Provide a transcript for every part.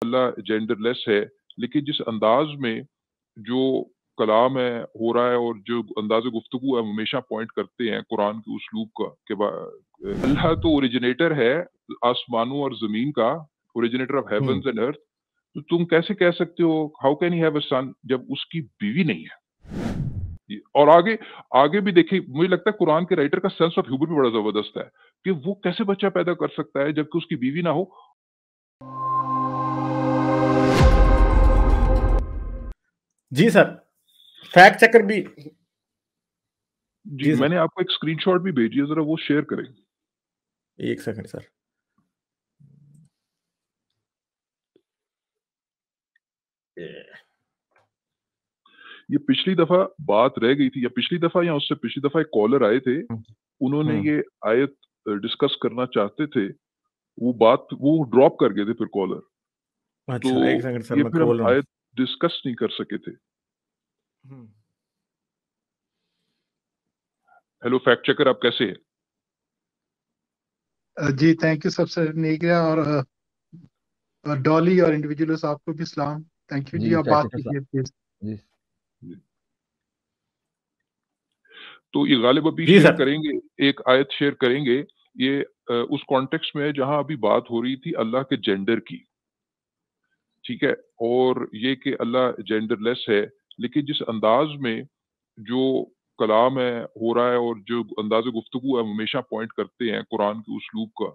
अल्लाह genderless है, लेकिन जिस अंदाज में जो कलाम है हो रहा है और जो अंदाज़ गुफ्तगू हम हमेशा पॉइंट करते हैं कुरान के उसलूब का अल्लाह तो ओरिजिनेटर है आसमानों और ज़मीन का, originator of hmm, heavens and earth. तो तुम कैसे कह सकते हो how can he have a son जब उसकी बीवी नहीं है? और आगे आगे भी देखिए मुझे लगता है कुरान के राइटर का सेंस ऑफ ह्यूमर भी बड़ा ज़बरदस्त है कि वो कैसे बच्चा पैदा कर सकता है जबकि उसकी बीवी ना हो। जी सर, फैक्ट चेकर भी। जी, जी सर, मैंने आपको एक स्क्रीनशॉट भी भेजी है, ज़रा वो शेयर करें। एक सेकंड सर। ये पिछली दफ़ा बात रह गई थी या पिछली दफ़ा या उससे पिछली दफ़ा एक कॉलर आए थे, हम्म, उन्होंने हम्म, ये आयत डिस्कस करना चाहते थे, वो बात वो ड्रॉप कर गए थे फिर कॉलर, तो अच्छा एक सेकंड सर, ये मैं फिर हम खोल रहा हूँ। आयत डिस्कस नहीं कर सके थे। हम्म, हेलो फैक्ट चेकर आप कैसे हैं? जी थैंक यू सबसे नेकिया और डॉली और इंडिविजुअल्स आपको भी सलाम। थैंक यू जी, आप बात कीजिए प्लीज। जी जी। तो ये गालिब अभी जी शेयर सर। करेंगे, एक आयत शेयर करेंगे, ये उस कॉन्टेक्स्ट में है जहाँ अभी बात हो रही थी अल्लाह के जेंडर की, ठीक है? और ये कि अल्लाह जेंडरलेस है, लेकिन जिस अंदाज़ में जो कलाम है हो रहा है और जो अंदाज़ गुफ्तगू हम हमेशा पॉइंट करते हैं कुरान के उसलूब का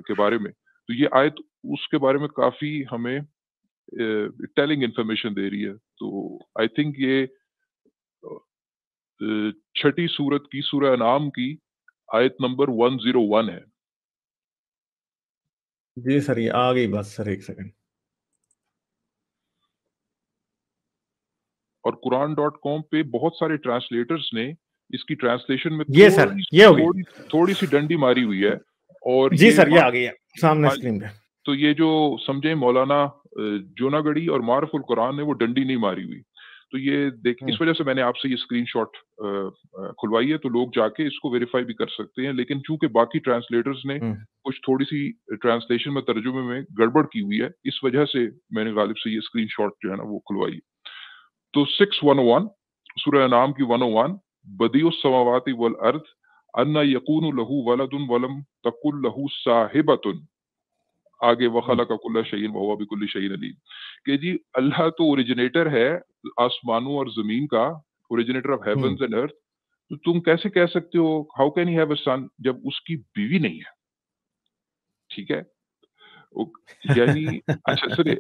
के बारे में, तो ये आयत उसके बारे में काफ़ी हमें टेलिंग इन्फॉर्मेशन दे रही है। तो आई थिंक ये छठी सूरत की सूरह अनाम की आयत नंबर 101 है। जी सर, ये आ गई बस सर, एक सेकंड। और कुरान.com पे बहुत सारे ट्रांसलेटर्स ने इसकी ट्रांसलेशन में ये सर, ये होगी। थोड़ी सी डंडी मारी हुई है और जी ये सर, ये आ गई है सामने हाँ, स्क्रीन पे। तो ये जो समझे मौलाना जोनागढ़ी और मारुफुल कुरान ने वो डंडी नहीं मारी हुई। तो ये देख इस वजह से मैंने आपसे ये स्क्रीनशॉट खुलवाई है, तो लोग जाके इसको वेरीफाई भी कर सकते हैं। लेकिन चूंकि बाकी ट्रांसलेटर्स ने कुछ थोड़ी सी ट्रांसलेशन में तर्जुमे में गड़बड़ की हुई है, इस वजह से मैंने गालिब से ये स्क्रीनशॉट जो है ना वो खुलवाई। तो 611 सूरह अनाम की 101 बदियुस समावाति वल अर्द अन्ना यकूनु लहू वलदुन वलम तकुल लहू साहिबतुन, आगे वखलक कुल्ला शैइन वहुवा बिकुल्ली शैइन अलीम, कि जी अल्लाह तो ओरिजिनेटर है आसमानों और जमीन का, originator of heavens and earth. तो तुम कैसे कह सकते हो how can he have a son जब उसकी बीवी नहीं है? ठीक है? वो यानी अच्छा सुनिए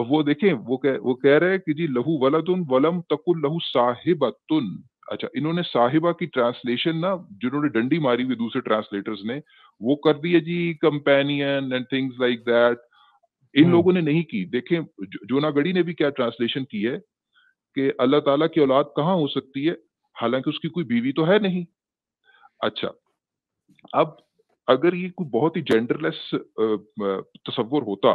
वो देखें वो कह रहे हैं कि जी लहू वलदुन वलम तकुल लहू साहिबतुन। अच्छा इन्होंने साहिबा की ट्रांसलेशन ना जिन्होंने डंडी मारी हुई दूसरे ट्रांसलेटर्स ने वो कर दी है जी companion and things like that. इन लोगों ने नहीं की। देखें जोनागढ़ी ने भी क्या ट्रांसलेशन की है कि अल्लाह ताला की औलाद कहाँ हो सकती है, हालांकि उसकी कोई बीवी तो है नहीं। अच्छा अब अगर ये कोई बहुत ही जेंडरलेस तसव्वुर होता,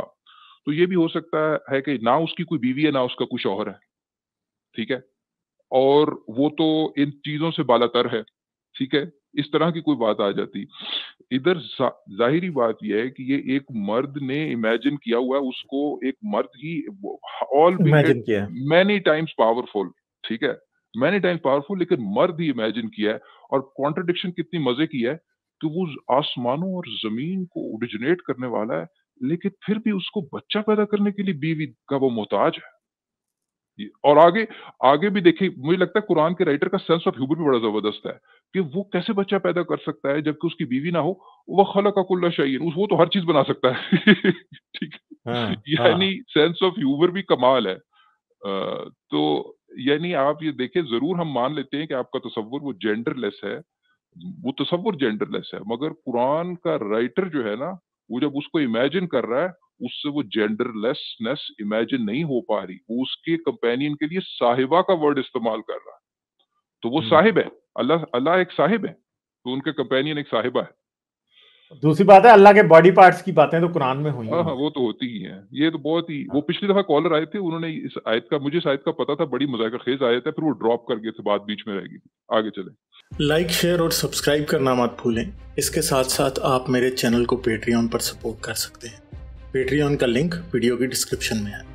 तो ये भी हो सकता है कि ना उसकी कोई बीवी है, ना उसका कोई शौहर है, ठीक है? और वो तो इन चीज़ों से बालातर है, ठीक है? इस तरह की कोई बात आ जाती। इधर ज़ाहिरी बात ये है कि ये एक मर्द ने इमेजिन किया हुआ है, उसको एक मर्द ही ऑल बीइंग इट इमेजिन किया है। मैनी टाइम्स पावरफुल, ठीक है? मैनी टाइम्स पावरफुल लेकिन मर्द ही इमेजिन किया है और कॉन्ट्रडिक्शन कितनी मज़े की है कि वो आसमानों और ज़मीन को ओरिजिनेट करने वाला है, लेकिन फिर भी उसको बच्चा पैदा करने के लिए बीवी का वो मोहताज है। और आगे आगे भी देखिए मुझे लगता है कुरान के राइटर का सेंस ऑफ ह्यूमर भी बड़ा ज़बरदस्त है कि वो कैसे बच्चा पैदा कर सकता है जबकि उसकी बीवी ना हो, वो खलक़ कुल्ला शैइन वो तो हर चीज़ बना सकता है। ठीक है? हाँ हाँ। यानी सेंस ऑफ ह्यूमर भी कमाल है। तो यानी आप ये देखें ज़रूर हम मान लेते हैं कि आपका तसव्वुर वो जेंडरलेस है, वो तसव्वुर जेंडरलेस है, मगर कुरान का राइटर जो है ना, वो जब उसको इमेजिन कर रहा है, उससे वो जेंडरलेसनेस इमेजिन नहीं हो पा रही। वो उसके कंपेनियन के लिए साहिबा का वर्ड इस्तेमाल कर रहा है। तो वो साहिब है, अल्लाह अल्लाह एक साहिब है, तो उनके कंपेनियन एक साहिबा है। दूसरी बात है, अल्लाह के बॉडी पार्ट्स की बातें तो कुरान में हुई हाँ, हुई हाँ, हैं। वो तो होती ही हैं। ये तो बहुत ही वो हाँ। पिछली दफ़ा कॉलर आए थे, उन्होंने इस आयत का मुझे इस आयत का पता था, बड़ी मज़ाक़-ख़ेज़ आयत है, फिर वो ड्रॉप कर गए थे, बात बीच में रह गई थी। आगे चलें। लाइक, शेयर और सब्सक्राइब करना मत भूलें। इसके साथ साथ आप मेरे चैनल को पेट्रियन पर सपोर्ट कर सकते हैं। पेट्रियन का लिंक वीडियो की डिस्क्रिप्शन में है।